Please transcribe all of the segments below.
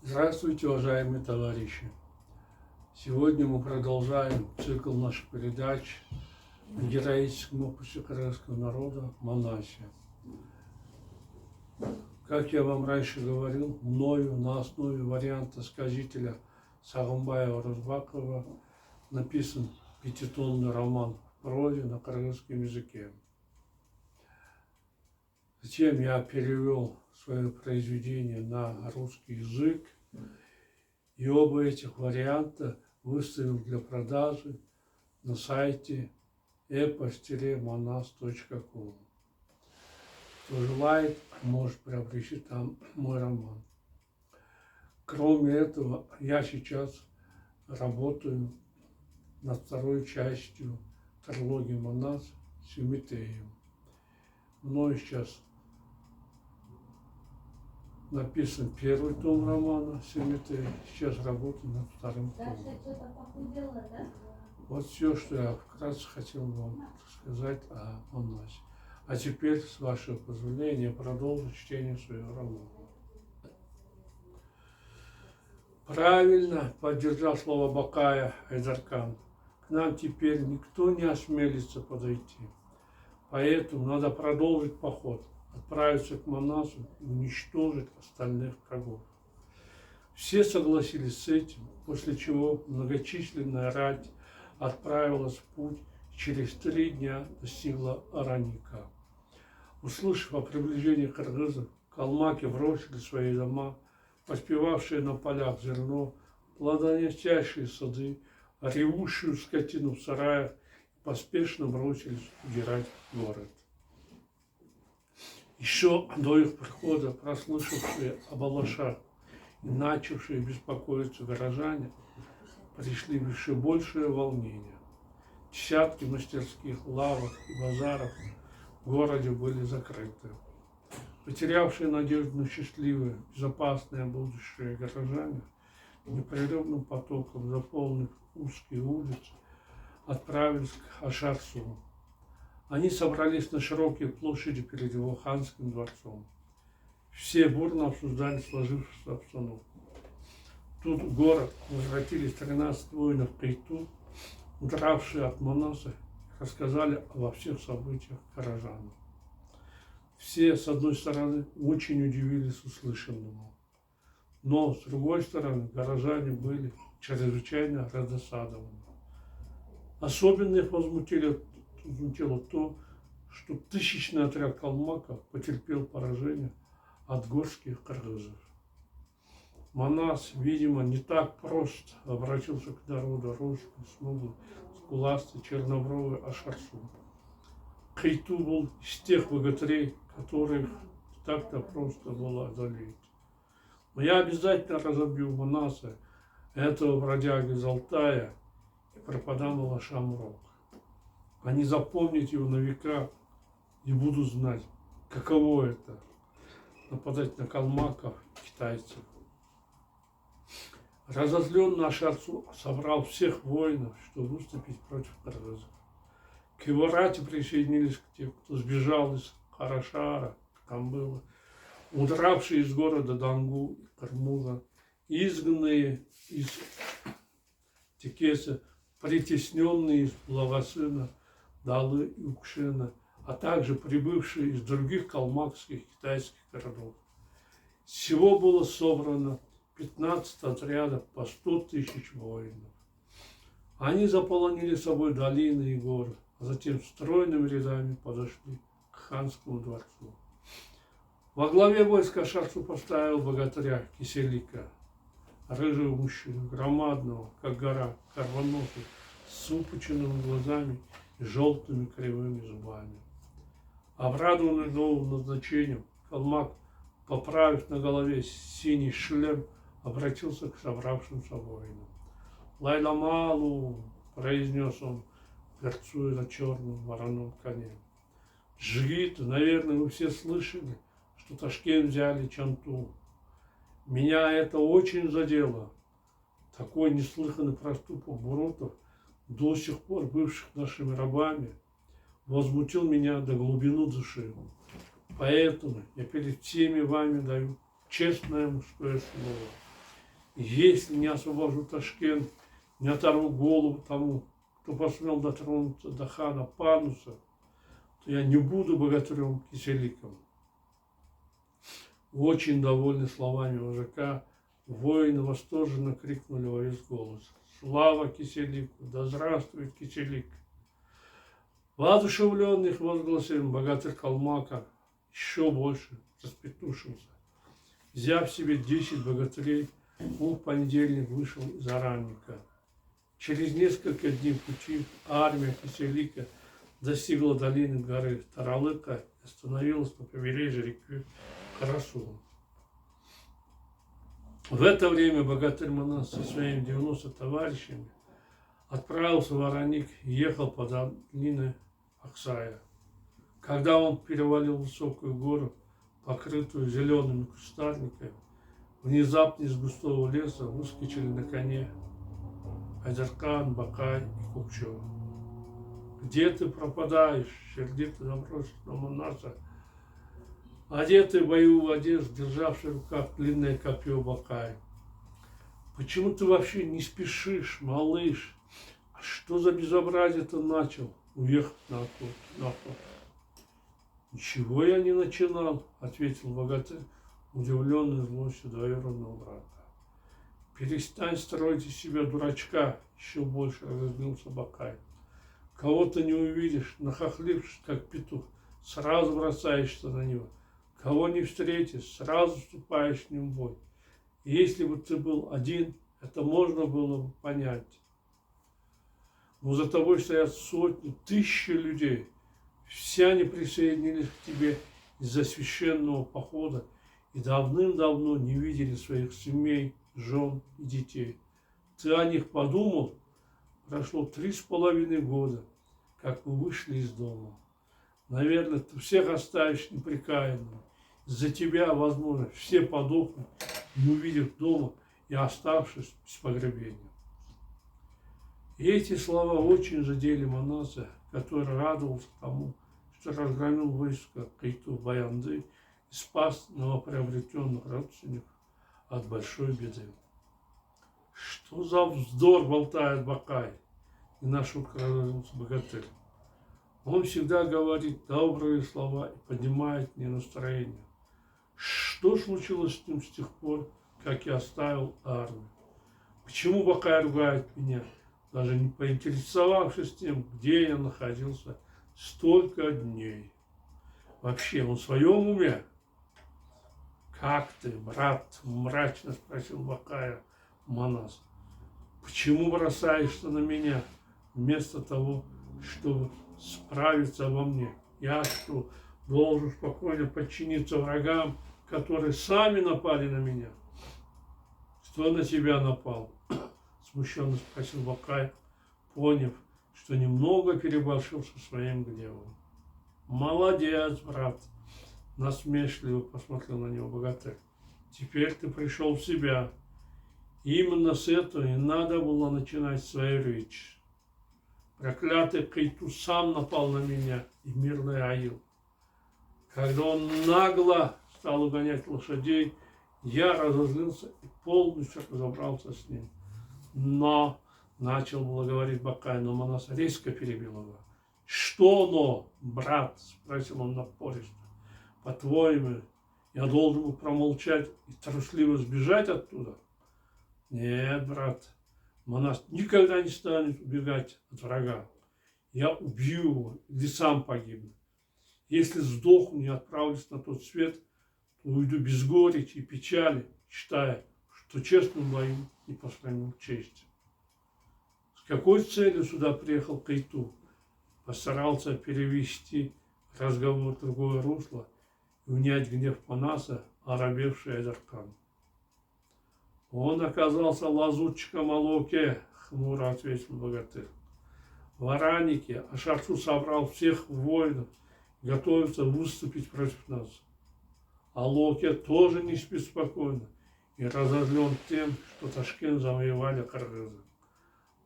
Здравствуйте, уважаемые товарищи! Сегодня мы продолжаем цикл наших передач о героическом опыте кыргызского народа «Монасия». Как я вам раньше говорил, мною на основе варианта сказителя Сагынбаева Розбакова написан пятитомный роман в прозе на кыргызском языке. Затем я перевел свое произведение на русский язык, и оба этих варианта выставил для продажи на сайте epos-monas.com. Кто желает, может приобрести там мой роман. Кроме этого, я сейчас работаю над второй частью трилогии «Монас» с Юмитеем. Мною сейчас написан первый том романа «Семитей», сейчас работаю над вторым томом. Вот все, что я вкратце хотел вам сказать о Монасе. А теперь, с вашего позволения, продолжу чтение своего романа. Правильно поддержал слово Бакая Айдаркан. К нам теперь никто не осмелится подойти. Поэтому надо продолжить поход, отправиться к Монасу и уничтожить остальных врагов. Все согласились с этим, после чего многочисленная рать отправилась в путь и через 3 дня достигла Араника. Услышав о приближении кыргызов, калмаки бросили свои дома, поспевавшие на полях зерно, плодоносящие сады, ревущую скотину в сараях, и поспешно бросились удирать в город. Еще до их прихода, прослышавшие об алашах и начавшие беспокоиться горожане, пришли в еще большее волнение. Десятки мастерских, лавок и базаров в городе были закрыты. Потерявшие надежду на счастливое, безопасное будущее горожане непрерывным потоком, заполнив узкие улицы, отправились к Ашарсу. Они собрались на широкие площади перед его ханским дворцом. Все бурно обсуждали сложившуюся обстановку. Тут в город возвратились 13 воинов Кайту, удравшие от Монаса, рассказали обо всех событиях горожанам. Все, с одной стороны, очень удивились услышанному, но, с другой стороны, горожане были чрезвычайно раздосадованы. Особенно их возмутило то, что тысячный отряд калмаков потерпел поражение от горских кыргызов. Монас, видимо, не так просто обратился к народу русским, смуглый, скуластый, чернобровый Ашарсу. Кайту был из тех богатырей, которых так-то просто было одолеть. Но я обязательно разобью Монаса, этого бродяги из Алтая, и пропадам алашам рог. Они запомнят его на века и будут знать, каково это — нападать на калмаков и китайцев. Разозленный Ашарсу собрал всех воинов, чтобы выступить против кыргызов. К его рати присоединились те, кто сбежал из Харашара, там было, удравшие из города Дангу и Кармуга, изгнанные из Текеса, притесненные из Благосына, Далы и Укшена, а также прибывшие из других калмакских и китайских городов. Всего было собрано 15 отрядов по 100 тысяч воинов. Они заполонили собой долины и горы, а затем стройными рядами подошли к ханскому дворцу. Во главе войска Ашарсу поставил богатыря Киселика, рыжего мужчину, громадного, как гора, карбоносого, с выпученными глазами и желтыми кривыми зубами. Обрадованный новым назначением, калмак, поправив на голове синий шлем, обратился к собравшимся воинам. «Лайламалу!» – произнес он, горцуя на черном вороном коне. «Джигит, наверное, вы все слышали, что Ташкент взяли Чанту. Меня это очень задело. Такой неслыханный проступок бурутов, до сих пор бывших нашими рабами, возмутил меня до глубины души. Поэтому я перед всеми вами даю честное мужское слово. Если не освобожу Ташкент, не оторву голову тому, кто посмел дотронуться до хана Пануса, то я не буду богатырем Киселиком. Очень довольны словами вожака, воины восторженно крикнули во весь голос: «Слава Киселику! Да здравствует Киселик!» Воодушевленный их возгласами, богатырь Калмака еще больше распетушился. Взяв себе 10 богатырей, он в понедельник вышел из Аранника. Через несколько дней пути армия Киселика достигла долины горы Таралыка и остановилась на побережье реки Карасу. В это время богатырь Манас со своими 90 товарищами отправился в Аранник и ехал по долине Аксая. Когда он перевалил высокую гору, покрытую зелеными кустарниками, внезапно из густого леса выскочили на коне Айдархан, Бакай и Кукчо. «Где ты пропадаешь?» — сердито набросился на Манаса, одетый в боевую одежду, державший в руках длинное копье Бакай. «Почему ты вообще не спешишь, малыш? А что за безобразие ты начал, уехав на охоту?» «Ничего я не начинал», — ответил богатырь, удивленный злостью двоюродного брата. «Перестань строить из себя дурачка», — еще больше разозлился Бакай. «Кого ты не увидишь, нахохлившись, как петух, сразу бросаешься на него. Кого не встретишь, сразу вступаешь с ним в бой. И если бы ты был один, это можно было бы понять. Но за тобой стоят сотни, тысячи людей. Все они присоединились к тебе из-за священного похода и давным-давно не видели своих семей, жен и детей. Ты о них подумал? Прошло 3,5 года, как вы вышли из дома. Наверное, ты всех оставишь неприкаянными. Из-за тебя, возможно, все подохнут, не увидев дома и оставшись без погребения». И эти слова очень задели Манаса, который радовался тому, что разгромил войско Кайту-Баянды и спас новоприобретенных родственников от большой беды. «Что за вздор болтает Бакай?» — и на шутку разозлился богатырь. «Он всегда говорит добрые слова и поднимает мне настроение. Что случилось с ним с тех пор, как я оставил армию? Почему Бакай ругает меня, даже не поинтересовавшись тем, где я находился столько дней? Вообще, он в своем уме?» «Как ты, брат?» — мрачно спросил Бакая Манас. «Почему бросаешься на меня, вместо того, чтобы справиться обо мне? Я что, должен спокойно подчиниться врагам, которые сами напали на меня?» «Кто на тебя напал?» — смущенно спросил Бакай, поняв, что немного переборщил со своим гневом. «Молодец, брат!» — насмешливо посмотрел на него богатырь. «Теперь ты пришел в себя. Именно с этого и надо было начинать свою речь. Проклятый Кайту сам напал на меня и мирный Аил. Когда он нагло стал угонять лошадей, я разозлился и полностью разобрался с ним. Но, начал было говорить Бакай, но Манас резко перебил его. «Что но, брат?» — спросил он напористо. «По-твоему, я должен был промолчать и трусливо сбежать оттуда?» «Нет, брат, Манас никогда не станет убегать от врага. Я убью его или сам погибну. Если сдохну и отправлюсь на тот свет, то уйду без горечи и печали, считая, что честному бою не посрамил честь». «С какой целью сюда приехал Кайту?» Постарался перевести разговор в другое русло и унять гнев Манаса, оробевший Айдархан. «Он оказался лазутчиком Алоке», — хмуро ответил богатырь. «В Араннике Ашарчу собрал всех воинов, готовится выступить против нас. Алоке тоже не спит спокойно и разозлен тем, что Ташкент завоевали кыргызы.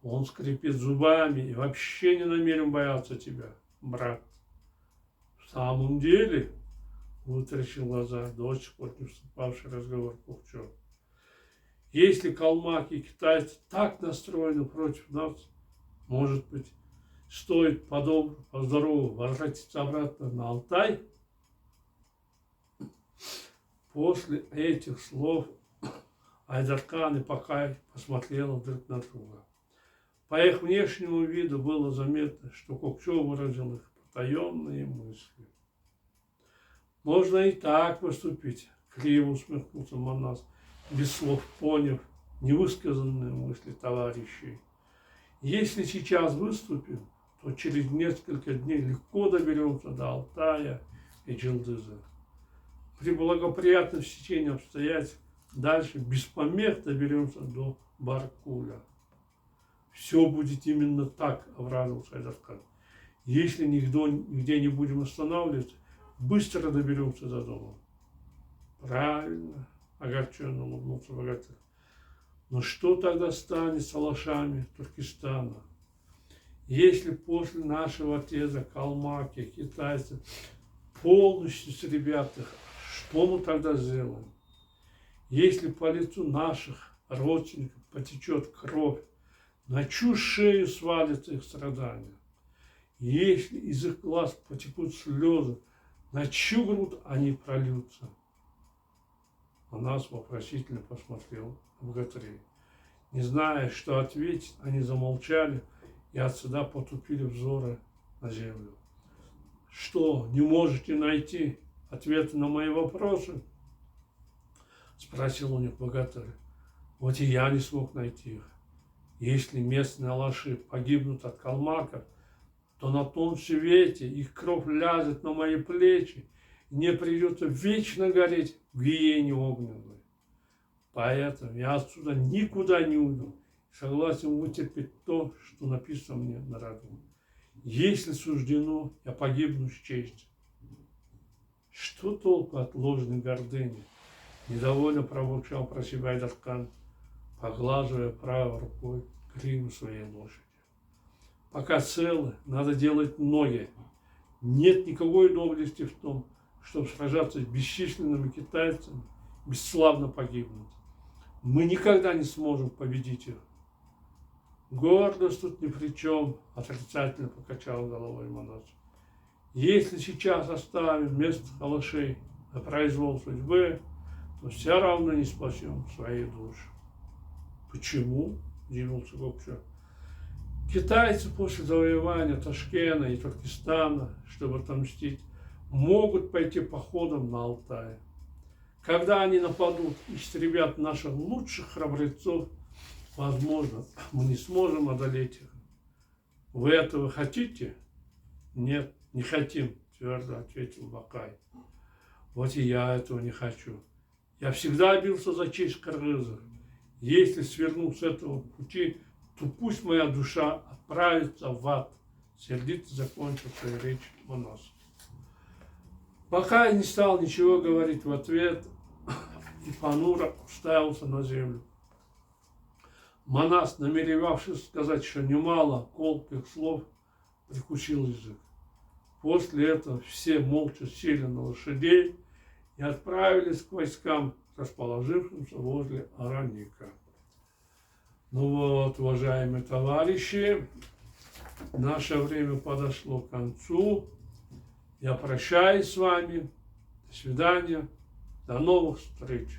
Он скрипит зубами и вообще не намерен бояться тебя, брат». «В самом деле?» — вытаращил глаза до сих пор не вступавший в разговор Кукчо. Если калмыки и китайцы так настроены против нас, может быть, стоит по-здорову возвратиться обратно на Алтай? После этих слов Айдархан и Пакай посмотрели друг на друга. По их внешнему виду было заметно, что Кокчо выразил их потаенные мысли. Можно и так поступить, криво усмехнулся Манас, без слов поняв невысказанные мысли товарищей. Если сейчас выступим, то через несколько дней легко доберемся до Алтая и Джилдыза. При благоприятном стечении обстоятельств дальше без помех доберемся до Баркуля. Все будет именно так, обрадовался Айдархан. Если нигде не будем останавливаться, быстро доберемся до дома. Правильно, огорченно улыбнулся богатырь. Но что тогда станет с алашами Туркестана? Если после нашего отъезда калмаки, китайцы полностью с ребятами, что мы тогда сделаем? Если по лицу наших родственников потечет кровь, на чью шею свалится их страдания? Если из их глаз потекут слезы, на чью грудь они прольются? На нас вопросительно посмотрел богатырь. Не зная, что ответить, они замолчали и отсюда потупили взоры на землю. Что, не можете найти ответы на мои вопросы? Спросил у них богатырь. Вот и я не смог найти их. Если местные алаши погибнут от калмаков, то на том свете их кровь ляжет на мои плечи, и мне придется вечно гореть в гиене огненной. Поэтому я отсюда никуда не уйду, согласен вытерпеть то, что написано мне на роду. Если суждено, я погибну с честью. Что толку от ложной гордыни? Недовольно пробурчал про себя Айдархан, поглаживая правой рукой гриву своей лошади. Пока целы, надо делать ноги. Нет никакой доблести в том, чтобы сражаться с бесчисленными китайцами, бесславно погибнуть. Мы никогда не сможем победить их. Гордость тут ни при чем, отрицательно покачал головой Манас. Если сейчас оставим местных алашей на произвол судьбы, то все равно не спасем свои души. Почему? Удивился Кокчо. Китайцы после завоевания Ташкента и Туркестана, чтобы отомстить, могут пойти походом на Алтай. Когда они нападут и истребят наших лучших храбрецов, возможно, мы не сможем одолеть их. Вы этого хотите? Нет, не хотим, твердо ответил Бакай. Вот и я этого не хочу. Я всегда бился за честь кыргызов. Если сверну с этого пути, то пусть моя душа отправится в ад. Сердито закончил свою речь Манас. Бакай не стал ничего говорить в ответ и понуро уставился на землю. Манас, намеревавшись сказать еще немало колких слов, прикусил язык. После этого все молча сели на лошадей и отправились к войскам, расположившимся возле Аранника. Ну вот, уважаемые товарищи, наше время подошло к концу. Я прощаюсь с вами. До свидания. До новых встреч.